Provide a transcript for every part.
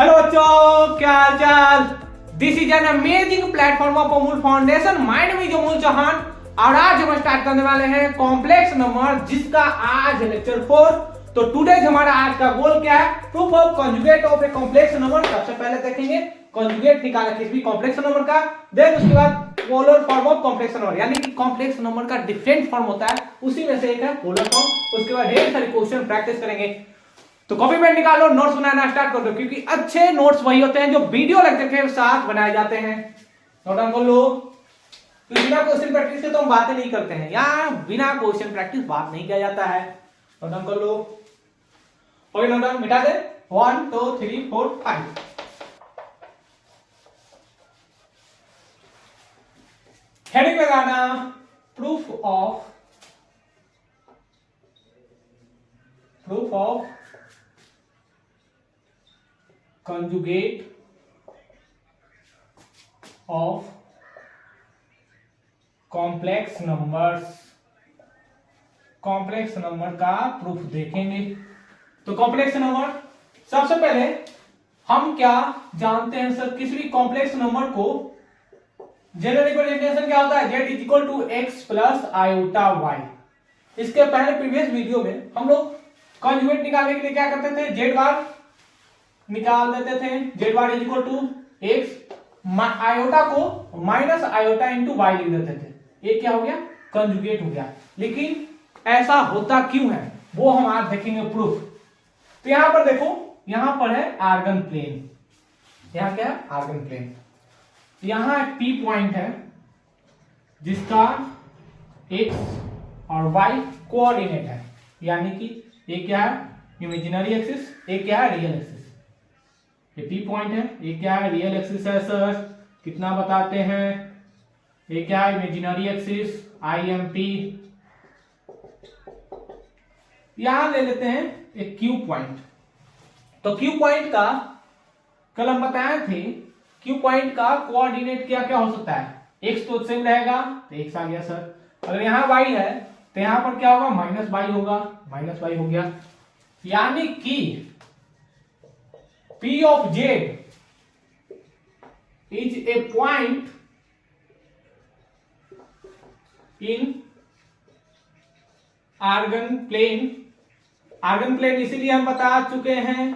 Hello बच्चों, क्या हाल चाल। This is an amazing platform of Amul foundation. My name is Amul Chauhan और आज हम स्टार्ट करने वाले हैं कॉम्प्लेक्स नंबर, जिसका आज है लेक्चर 4। तो टुडे हमारा आज का गोल क्या है? Proof of conjugate of a complex number. सबसे पहले देखेंगे कंजुगेट निकाला किसी भी कॉम्प्लेक्स नंबर का, देन उसके बाद polar form of complex number, यानी कि कॉम्प्लेक्स नंबर का डिफरेंट फॉर्म होता है, उसी में से एक है पोलर फॉर्म। उसके बाद ढेर सारे क्वेश्चन प्रैक्टिस करेंगे। तो कॉपी पेन निकालो, नोट्स बनाना स्टार्ट कर दो, क्योंकि अच्छे नोट्स वही होते हैं जो वीडियो लेक्चर के साथ बनाए जाते हैं। नोट डाउन कर लो। तो बिना क्वेश्चन प्रैक्टिस के तो हम बातें नहीं करते हैं, यहाँ बिना क्वेश्चन प्रैक्टिस बात नहीं किया जाता है। नोट डाउन कर लो। ओके, नोट डाउन मिटा दे। 1 2 3 4 5। हेडिंग लगाना proof of conjugate of complex numbers. Complex number का प्रूफ देखेंगे। तो कॉम्प्लेक्स नंबर, सबसे पहले हम क्या जानते हैं सर? किसी भी कॉम्प्लेक्स नंबर को जनरल रिप्रेजेंटेशन क्या होता है? z is equal to x plus iota y. इसके पहले प्रीवियस वीडियो में हम लोग कॉन्जुगेट निकालने के लिए क्या करते थे? जेड बार निकाल देते थे। Z bar is equal to x, iota को माइनस आयोटा इंटू वाई लिख देते थे। ये क्या हो गया? कंजुगेट हो गया। लेकिन ऐसा होता क्यों है वो हम आज देखेंगे प्रूफ। तो यहां पर देखो, यहां पर है आर्गन प्लेन। यहां क्या है? Argand plane. यहां एक पी पॉइंट है जिसका एक्स और वाई कोऑर्डिनेट है, यानी कि ये क्या है? Imaginary axis. ये क्या है? Real axis. ये पी पॉइंट है, ये क्या है? रियल एक्सिस है सर। कितना बताते हैं? ये क्या है? Imaginary axis, I am P. यहां ले लेते हैं एक क्यू पॉइंट। तो क्यू पॉइंट का कल हम बताए थे, क्यू पॉइंट का कोऑर्डिनेट क्या क्या हो सकता है? एक्स तो सेम रहेगा, तो एक्स आ गया सर। अगर यहां वाई है तो यहां पर क्या होगा? माइनस वाई होगा, माइनस वाई हो गया। यानी कि P of Z is a point in Argand plane. Argand plane इसीलिए हम बता चुके हैं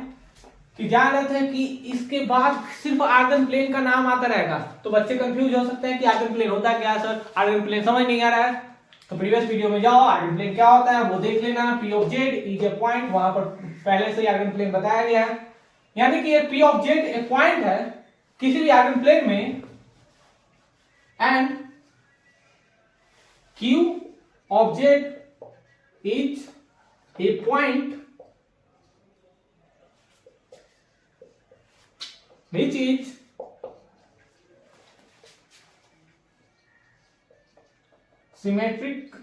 कि जान रहे थे कि इसके बाद सिर्फ आर्गन प्लेन का नाम आता रहेगा, तो बच्चे कंफ्यूज हो सकते हैं कि आर्गन प्लेन होता क्या है सर? आर्गन प्लेन समझ नहीं आ रहा है तो प्रीवियस वीडियो में जाओ, आर्गन प्लेन क्या होता है वो देख लेना। P of Z is a point, वहां पर पहले से ही आर्गन प्लेन बताया गया है। यानी कि ये P of Z एक पॉइंट है किसी भी आर्गन प्लेन में, and Q of Z is a point which is symmetric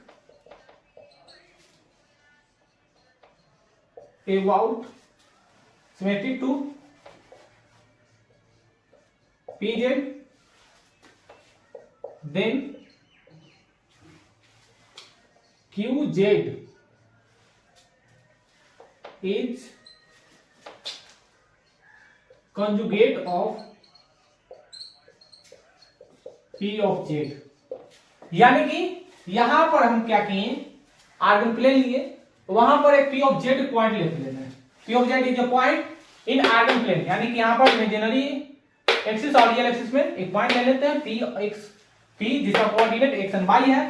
to PZ, then QZ is conjugate of P of Z। यानी कि यहां पर हम क्या किए? आर्गन प्लेन लिए, वहां पर एक P of Z पॉइंट लेते हैं। P of Z is a point in Argand plane, यानी कि यहां पर इमेजिनरी एक्सिस और रियल एक्सिस में एक पॉइंट ले लेते हैं P जिसका कोऑर्डिनेट x एंड y है,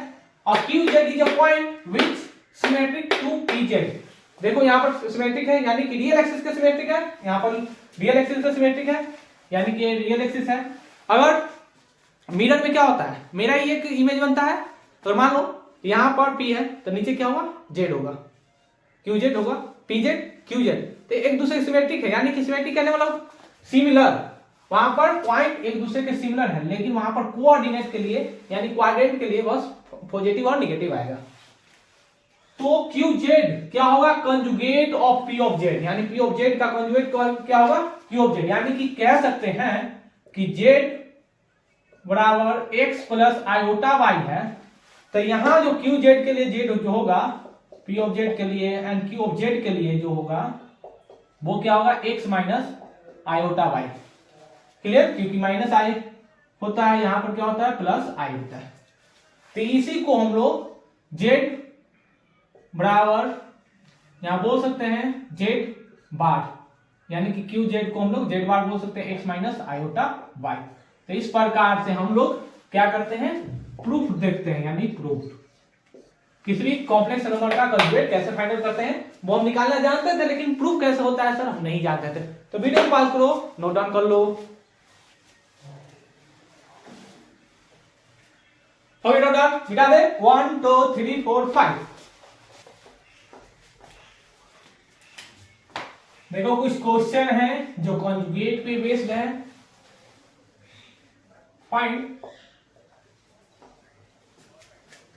और QZ is a point which symmetric to PZ। देखो यहां पर सिमेट्रिक है, यानी कि रियल एक्सिस का सिमेट्रिक है, यहां पर रियल एक्सिस का सिमेट्रिक है, यानी कि रियल एक्सिस है। अगर मिरर में क्या होता है? मेरा ही एक इमेज बनता है, तो मान लो यहां पर P है तो नीचे क्या होगा? Z होगा, QZ होगा, PZ QZ, तो एक दूसरे के सिमेट्रिक है। यानी कि सिमेट्रिक कहने वाला सिमिलर, वहां पर पॉइंट एक दूसरे के सिमिलर है, लेकिन वहां पर कोऑर्डिनेट के लिए यानी क्वाड्रेंट के लिए बस पॉजिटिव और नेगेटिव आएगा। तो QZ क्या होगा? Conjugate of P of Z, यानी P of Z का कंजुगेट क्या होगा? Q of Z। यानी कि कह सकते हैं कि Z बराबर x प्लस आयोटा वाई है, तो यहां जो QZ के लिए Z जो होगा, P of Z के लिए एंड Q of Z के लिए जो होगा वो क्या होगा? x minus iota y. Clear, क्योंकि माइनस आई होता है, यहां पर क्या होता है प्लस आई होता है। तो इसी को हम लोग जेड बराबर यहां बोल सकते हैं जेड बार, यानी कि क्यू जेड को हम लोग जेड बार बोल सकते हैं एक्स माइनस आयोटा वाई। तो इस प्रकार से हम लोग क्या करते हैं, प्रूफ देखते हैं, यानी प्रूफ। किसी भी कॉम्प्लेक्स नंबर का कंजुगेट कैसे फाइंड आउट करते हैं वो हम निकालना जानते थे, लेकिन प्रूफ कैसे होता है सर हम नहीं जानते थे। तो वीडियो को पॉज करो, नोट डाउन कर लो। ओके, नोट डाउन, मिटा दे 1 2 3 4 5। देखो कुछ क्वेश्चन है जो कंजुगेट पे बेस्ड है। Find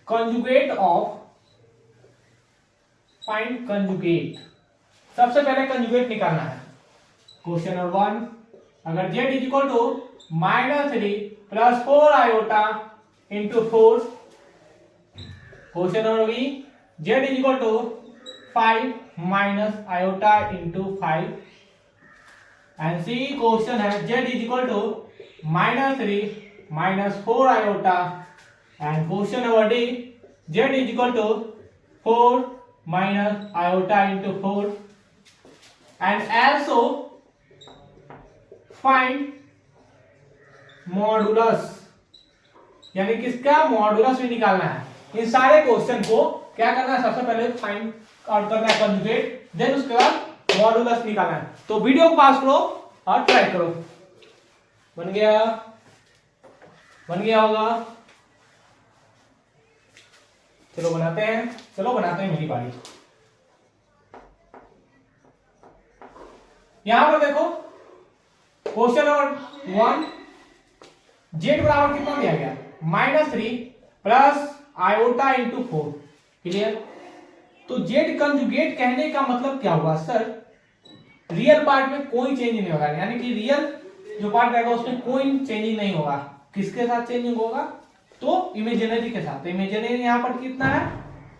conjugate of, find conjugate. सबसे पहले कंजुगेट निकालना है। क्वेश्चन नंबर 1, अगर z is equal to -3 plus 4 iota into 4। Question number B, z is equal to 5 minus iota into 5। And C question है z is equal to -3 minus 4 iota. And question number D, z is equal to 4 minus iota into 4 and also find modulus, यानी किसका modulus भी निकालना है। इन सारे question को क्या करना है, सबसे पहले फाइंड आउट करना है कंजुगेट, देन उसके बाद मॉडुलस निकालना है। तो वीडियो को पास करो और ट्राई करो। बन गया, बन गया होगा। चलो बनाते हैं, मेरी बारी। यहां पर देखो क्वेश्चन नंबर 1, जेड बराबर कितना दिया गया, -3 प्लस आयोटा इंटू 4। क्लियर। तो जेड कंजुगेट कहने का मतलब क्या हुआ सर, रियल पार्ट में कोई चेंज नहीं होगा, यानी कि रियल जो पार्ट रहेगा उसमें कोई चेंजिंग नहीं होगा। किसके साथ चेंजिंग होगा, तो इमेजिनरी के साथ। इमेजिनरी यहां पर कितना है,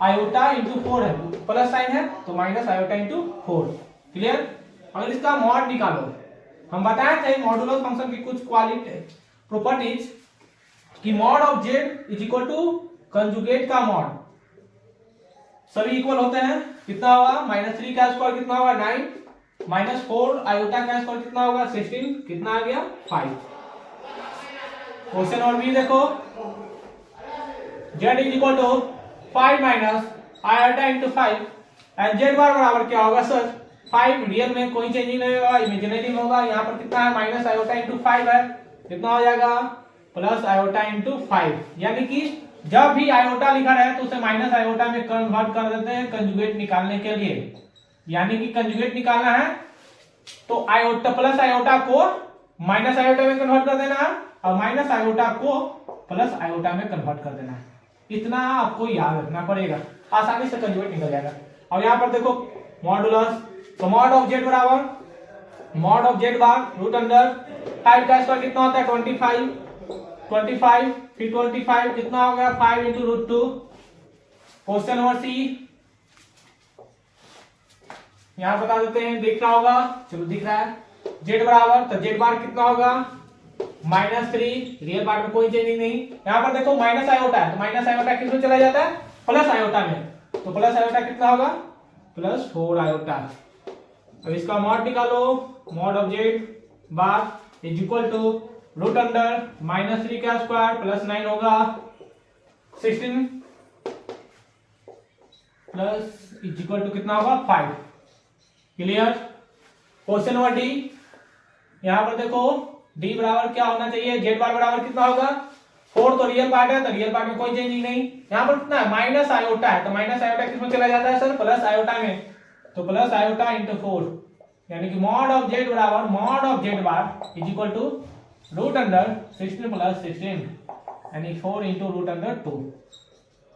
आयोटा इंटू 4 है, प्लस साइन है तो माइनस आयोटा इंटू 4। क्लियर। अगर इसका मॉड निकालो, हम बताए थे मॉडुलस फंक्शन की कुछ क्वालिटी प्रॉपर्टीज कि mod of Z is equal to conjugate का मॉड, सभी इक्वल होते हैं। कितना होगा, -3 का स्क्वायर कितना होगा 9, -4 आयोटा का स्क्वायर कितना होगा 16, कितना आ गया 5। क्वेश्चन और भी देखो, z is equal to 5 minus iota into 5 and z bar बराबर क्या होगा सर 5। रियल में कोई चेंजिंग नहीं होगा, इमेजिनरी में होगा। यहाँ पर कितना है, माइनस आयोटा इंटू 5 है, कितना हो जाएगा प्लस आयोटा इंटू 5। यानी कि जब भी आयोटा लिखा रहे तो उसे माइनस आयोटा में कन्वर्ट कर देते हैं कंजुगेट निकालने के लिए। यानी कि कंजुगेट निकालना है तो आयोटा प्लस आयोटा को माइनस आयोटा में कन्वर्ट कर देना है और माइनस आयोटा को प्लस आयोटा में कन्वर्ट कर देना है। इतना आपको याद रखना पड़ेगा, आसानी से कंजुगेट निकल जाएगा। अब यहाँ पर देखो मॉडुलस, तो मॉड ऑफ जेड बराबर mod of Z bar root under 5 का स्क्वायर कितना होता है 25 फिर 25 कितना हो गया 5 into root 2। Question number C यहां बता देते हैं, दिख रहा होगा, चलो दिख रहा है। जेड बराबर, तो जेड बार कितना होगा -3, रियल पार्ट में कोई चेंजिंग नहीं। यहां पर देखो माइनस आयोटा है तो माइनस आयोटा किसमें चला जाता है, प्लस आयोटा में, तो प्लस आयोटा कितना होगा +4 आयोटा। अब इसका मॉड निकालो, mod of Z bar is equal to root under -3 का स्क्वायर प्लस 9 होगा 16 प्लस इज इक्वल टू कितना होगा 5। क्लियर। क्वेश्चन नंबर डी, यहां पर देखो डी बराबर क्या होना चाहिए, जेड बार बराबर कितना होगा 4, तो रियल पार्ट है तो रियल पार्ट में कोई चेंजिंग नहीं। यहां पर कितना है माइनस आयोटा है तो माइनस आयोटा किसमें चला जाता है सर प्लस आयोटा में, तो प्लस आयोटा इंटू 4। यानी कि मॉड ऑफ जेड बराबर mod of Z bar is equal to root under 16 plus 16 यानी 4 इंटू रूट अंडर 2।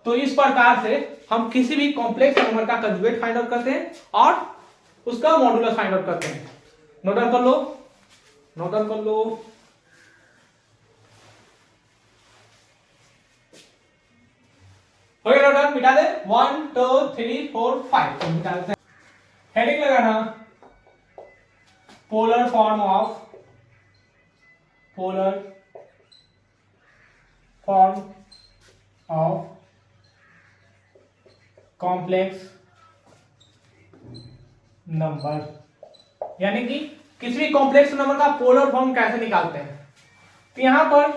तो इस प्रकार से हम किसी भी कॉम्प्लेक्स नंबर का कंजुगेट फाइंड आउट करते हैं और उसका मॉडुलस फाइंड आउट करते हैं। नोट डाउन कर लो, नोट डाउन कर लो। हो गया नोट डाउन, मिटा दे 1 2 3 4 5 मिटा देते हैं। हेडिंग लगाना polar form of complex number, यानी कि किसी भी कॉम्प्लेक्स नंबर का पोलर फॉर्म कैसे निकालते हैं। तो यहां पर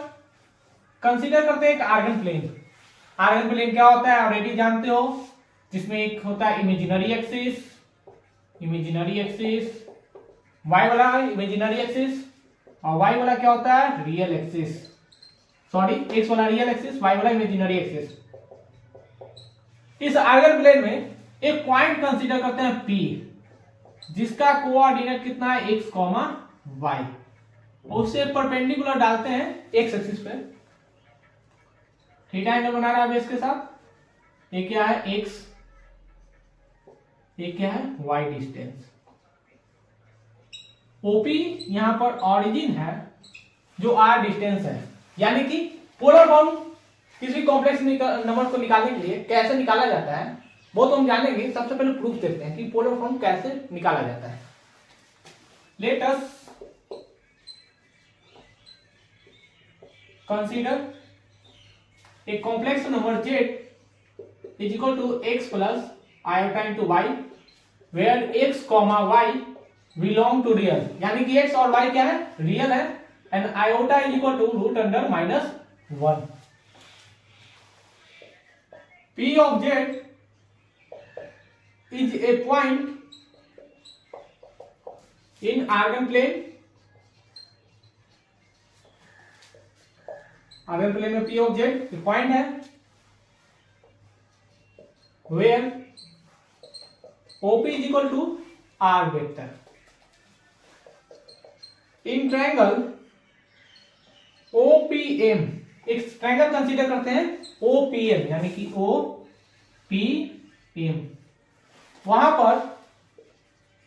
कंसीडर करते हैं एक आर्गन प्लेन। आर्गन प्लेन क्या होता है ऑलरेडी जानते हो, जिसमें एक होता है इमेजिनरी एक्सिस, y वाला इमेजिनरी एक्सिस और y वाला क्या होता है रियल एक्सिस, सॉरी x वाला रियल एक्सिस, y वाला इमेजिनरी एक्सिस। इस आर्गन प्लेन में एक पॉइंट कंसीडर करते हैं P, जिसका कोऑर्डिनेट कितना है x, y, उससे परपेंडिकुलर डालते हैं x एक्सिस पे, थीटा एंगल बना रहा है बेस के साथ। ये क्या है x, ये क्या है y डिस्टेंस। OP यहां पर ऑरिजिन है जो r डिस्टेंस है, यानी कि पोलर फॉर्म किसी भी कॉम्प्लेक्स नंबर को निकालने के लिए कैसे निकाला जाता है वो तो हम जानेंगे। सबसे पहले प्रूफ देखते हैं कि पोलर फॉर्म कैसे निकाला जाता है। Let us consider a complex number z is equal to x plus iota into y, where x, y belong to real, यानी कि x और y क्या है रियल है, and iota is equal to root under -1. P of z is a point in argon plane, argon plane में P of Z point है, where OP is equal to R vector. In triangle OPM, एक triangle consider करते हैं OPM, यानी कि OPM, वहां पर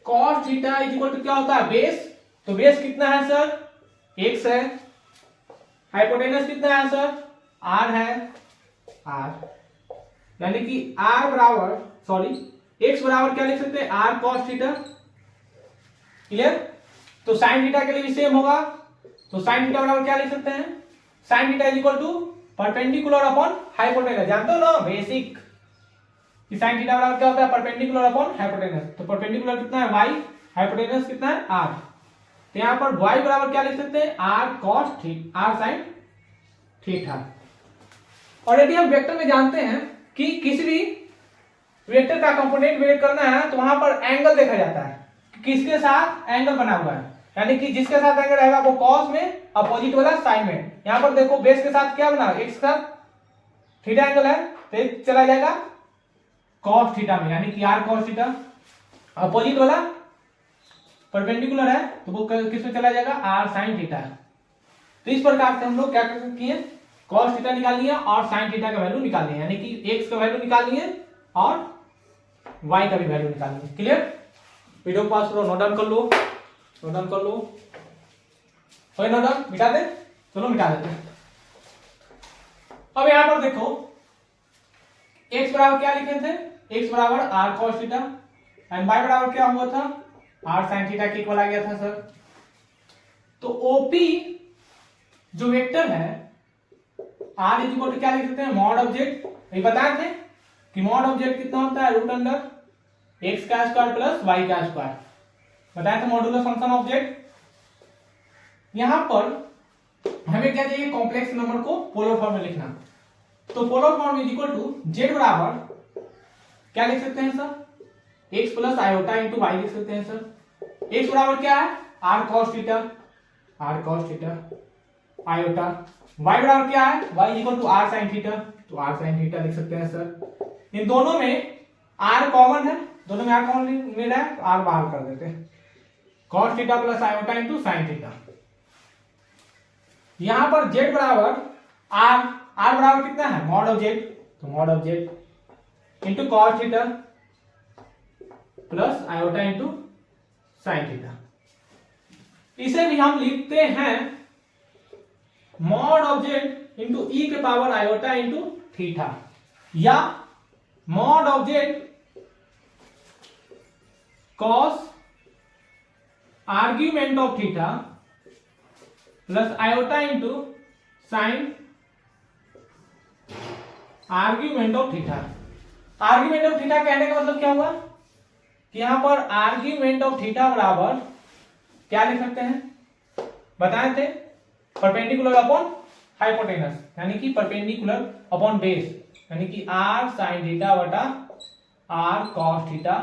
cos theta is equal to क्या होता है बेस, तो बेस कितना है सर x है, हाइपोटेनस कितना है सर r है, r, यानी कि r बराबर x बराबर क्या लिख सकते हैं r cos थीटा, क्लियर। तो साइन थीटा के लिए भी सेम होगा, तो साइन थीटा बराबर क्या लिख सकते हैं sine theta is equal to perpendicular upon hypotenuse, जानते हो ना बेसिक कि साइन थीटा बराबर क्या होता है परपेंडिकुलर अपॉन हाइपोटेनस। तो परपेंडिकुलर कितना है y, हाइपोटेनस कितना है r, तो यहां पर y बराबर क्या लिख सकते हैं r cos theta, r sin theta. Already हम वेक्टर में जानते हैं कि किसी भी वेक्टर का कंपोनेंट वेट करना है तो वहां पर एंगल देखा जाता है कि किसके साथ एंगल बना हुआ है, यानी कि जिसके साथ एंगल रहेगा वो कॉस में, अपोजिट वाला साइन में। यहां पर देखो बेस के साथ क्या बना x का थीटा एंगल है तो एक चला जाएगा cos थीटा में, यानी कि r cos थीटा, अपोजिट वाला परपेंडिकुलर है तो वो किस में चला जाएगा r sin थीटा। तो इस प्रकार से हम लोग क्या कर सकते हैं cos थीटा निकालनी है और sin थीटा का वैल्यू निकालनी है, यानी कि x का वैल्यू निकालनी है और y का भी वैल्यू निकालनी है। क्लियर, वीडियो को पास करो, नोट डाउन कर लो, नोट डाउन कर लो, नोट डाउन मिटा दे, चलो मिटा देते हैं। अब यहां पर देखो x बराबर क्या लिखे थे, x बराबर r cos theta and y बराबर क्या हुआ था r sin थीटा के इक्वल आ गया था सर। तो OP जो वेक्टर है r इज इक्वल टू क्या लिख सकते हैं मॉड ऑफ z, ये बताए थे कि मॉड ऑफ z कितना होता है रूट अंडर x का स्क्वायर प्लस y का स्क्वायर, बताया था मॉडुलस फंक्शन ऑफ z। यहां पर हमें क्या चाहिए कॉम्प्लेक्स नंबर को पोलर फॉर्म में लिखना, तो polar form is equal to z बराबर क्या लिख सकते हैं sir x plus iota into y लिख सकते हैं सर। x बराबर क्या है r cos theta, r cos theta iota, y बराबर क्या है y equal to r sin theta, तो r sin थीटा लिख सकते हैं सर। इन दोनों में r कॉमन है, दोनों में r कॉमन मिल रहा है तो r बाहर कर देते हैं, cos theta plus iota into sin theta. यहां पर z बराबर r बराबर कितना है मॉड ऑफ z, तो mod of z into cos theta plus iota into sin theta. इसे भी हम लिखते हैं मॉड ऑफ z इंटू ई के पावर आयोटा इंटू थीटा, या mod of z cos argument of theta plus iota into sine argument of theta. Argument of theta कहने का मतलब क्या हुआ कि यहां पर आर्ग्यूमेंट ऑफ थीटा बराबर क्या लिख सकते हैं, बताए थे, परपेंडिकुलर अपॉन हाइपोटेनस, यानी कि परपेंडिकुलर अपॉन बेस, यानी कि r sin थीटा बटा r cos theta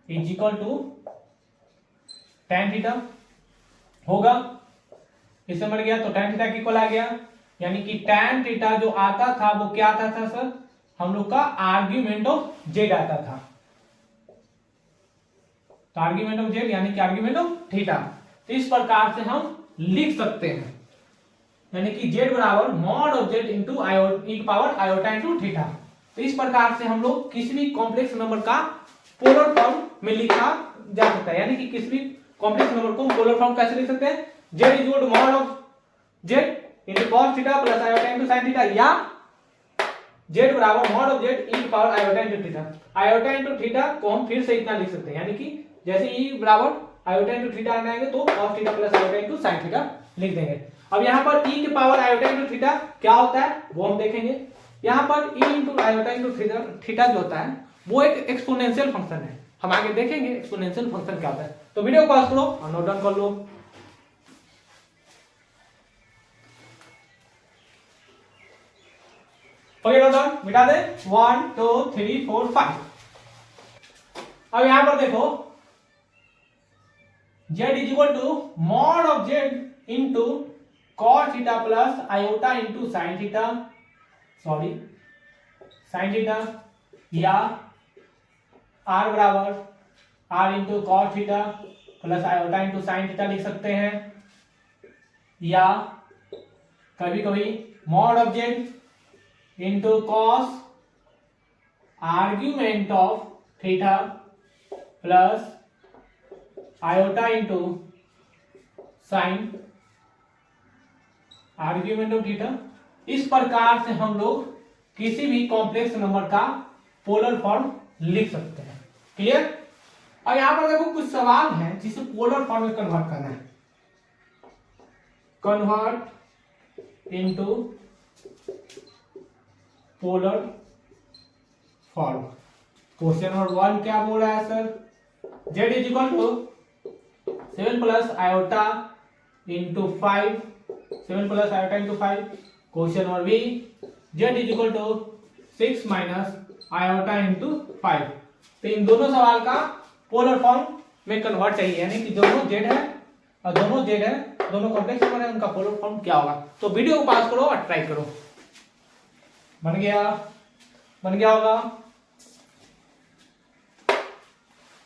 is equal to tan theta होगा। इससे मर गया तो tan थीटा की इक्वल आ गया, यानी कि tan थीटा जो आता था वो क्या आता था सर, हम लोग का आर्ग्यूमेंट ऑफ z आता था। तो आर्ग्यूमेंट ऑफ z यानी कि आर्ग्यूमेंट ऑफ थीटा, तो इस प्रकार से हम लिख सकते हैं, यानी कि z बराबर mod of z into e power iota into theta. तो इस प्रकार से हम लोग किसी भी कॉम्प्लेक्स नंबर का पोलर फॉर्म में लिखा जा सकता है, यानी कि किसी भी कॉम्प्लेक्स नंबर को पोलर फॉर्म कैसे लिख सकते हैं, z is equal to mod of z into cos theta plus iota into sine theta, या z बराबर mod of z e power iota into theta. Iota into theta को हम फिर से इतना लिख सकते हैं, यानी कि जैसे e बराबर आयोटा इंटू थीटा आएंगे तो cos theta plus iota into sine theta लिख देंगे। अब यहाँ पर e के पावर आयोटा इंटू थीटा क्या होता है वो हम देखेंगे। यहाँ पर e into iota into theta जो होता है वो एक एक्सपोनेंशियल फंक्शन है, हम आगे देखेंगे एक्सपोनेंशियल फंक्शन क्या होता है। तो वीडियो को पॉज करो और नोट डाउन कर लो। ओके नोट डाउन, मिटा दे 1 2 3 4 5। अब यहां पर देखो z is equal to mod of z into cos theta plus iota into sine theta, sorry sine theta, या r बराबर r into cos theta plus iota into sine theta लिख सकते हैं, या कभी कभी mod of z into cos argument of theta plus iota into sine argument of theta. इस प्रकार से हम लोग किसी भी कॉम्प्लेक्स नंबर का पोलर फॉर्म लिख सकते हैं। क्लियर? और यहां पर देखो कुछ सवाल हैं जिसे पोलर फॉर्म में कन्वर्ट करना है। Convert into polar form. Question number 1 क्या बोल रहा है sir, z is equal to 7 plus iota into 5, 7 plus iota into 5। Question number B z is equal to 6 minus iota into 5। तो इन दोनों सवाल का पोलर फॉर्म में कन्वर्ट चाहिए, यानी कि दोनों z है और दोनों z है, दोनों कॉम्प्लेक्स नंबर है, उनका पोलर फॉर्म क्या होगा। तो वीडियो को पास करो और ट्राई करो। बन गया? बन गया होगा?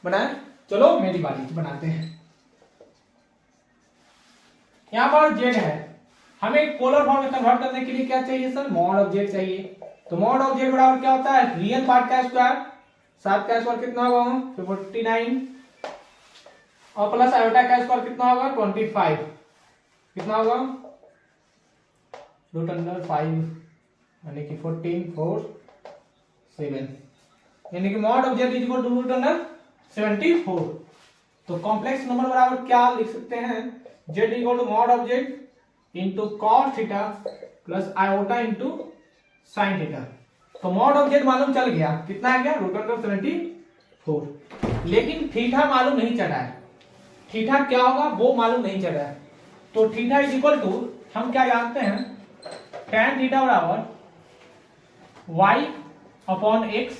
बनाए? चलो मेरी बारी, बनाते हैं। यहां पर z है, हमें एक पोलर फॉर्म में कन्वर्ट करने के लिए क्या चाहिए सर, मॉड ऑफ z चाहिए। तो मॉड ऑफ z बराबर क्या होता है, रियल पार्ट का स्क्वायर, 7 का स्क्वायर कितना होगा, 49, और प्लस आयोटा का स्क्वायर कितना होगा, 25, कितना होगा, रूट अंडर 5, यानी कि 14 4 7, यानी कि mod of z is equal to root under 74। तो कॉम्प्लेक्स नंबर बराबर क्या लिख सकते हैं, z equal to mod of z into cos theta plus iota into sine theta. तो मॉड ऑफ z मालूम चल गया, कितना आ गया, रूट अंडर 74। लेकिन थीटा मालूम नहीं चला है, थीटा क्या होगा वो मालूम नहीं चला है। तो थीटा इज इक्वल टू हम क्या जानते हैं, tan थीटा बराबर y अपॉन x।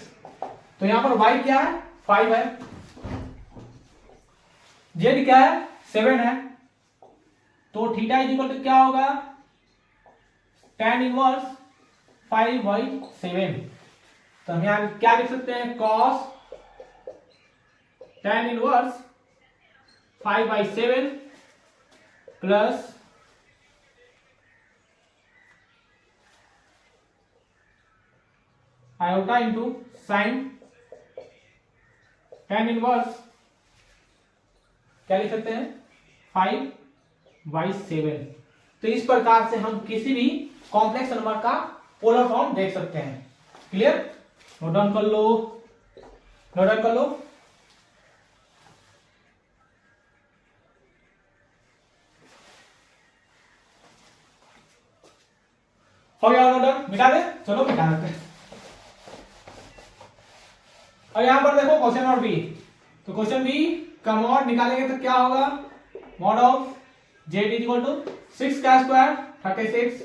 तो यहां पर y क्या है, 5 है, z क्या है, 7 है। तो थीटा इज इक्वल टू क्या होगा, tan इनवर्स 5/7। तो हम यहां क्या लिख सकते हैं, cos tan inverse 5/7 plus iota into sign tan inverse क्या लिख सकते हैं, 5/7। तो इस प्रकार से हम किसी भी कॉम्प्लेक्स नंबर का पोलर फॉर्म देख सकते हैं। क्लियर? नोट डाउन कर लो, नोट डाउन कर लो। हो गया ऑर्डर, मिटा दे, चलो मिटा देते हैं। और यहां पर देखो क्वेश्चन और बी, तो क्वेश्चन बी का मॉड निकालेंगे तो क्या होगा, mod of Z is equal to 6 का स्क्वायर 36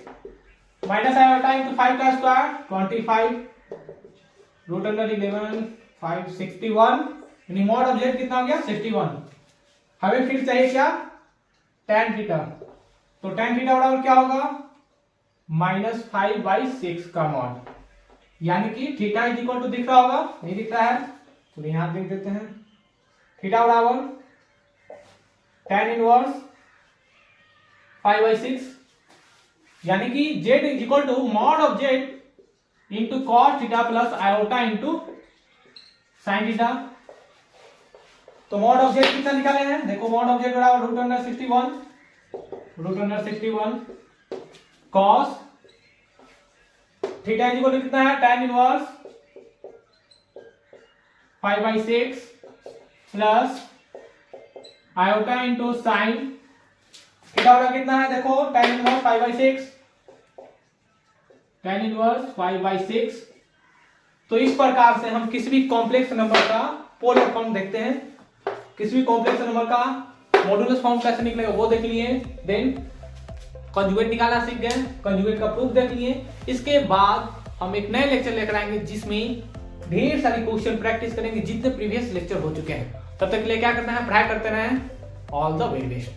माइनस आयोटा इंटू 5 का स्क्वायर 25 रूट अंडर 11 5 61 यानी मॉड ऑफ जेड कितना हो गया 61। हमें फिर चाहिए क्या, tan थीटा, तो tan थीटा बराबर क्या होगा -5/6 का मॉड, यानी कि थीटा इज इक्वल टू दिख रहा होगा, नहीं दिख रहा है तो यहां देख देते हैं, थीटा बराबर tan इनवर्स 5/6 यानी कि z is equal to mod of z into cos theta plus iota into sine theta. तो मॉड ऑफ z कितना निकाले हैं, देखो मॉड ऑफ z बराबर root under 61 cos theta is equal to कितना है tan inverse 5/6 plus iota into sine theta बराबर कितना है, देखो tan इनवर्स 5/6 tan इनवर्स 5/6। तो इस प्रकार से हम किसी भी कॉम्प्लेक्स नंबर का पोलर फॉर्म देखते हैं, किसी भी कॉम्प्लेक्स नंबर का मॉडुलस फॉर्म कैसे निकलेगा वो देख लिए, देन कंजुगेट निकालना सीख गए, कंजुगेट का प्रूफ देख लिए। इसके बाद हम एक नए लेक्चर लेकर आएंगे जिसमें ढेर सारी क्वेश्चन प्रैक्टिस करेंगे जितने प्रीवियस लेक्चर हो चुके हैं। तब तक के लिए क्या करना है, पढ़ाई करते रहें। All the very best.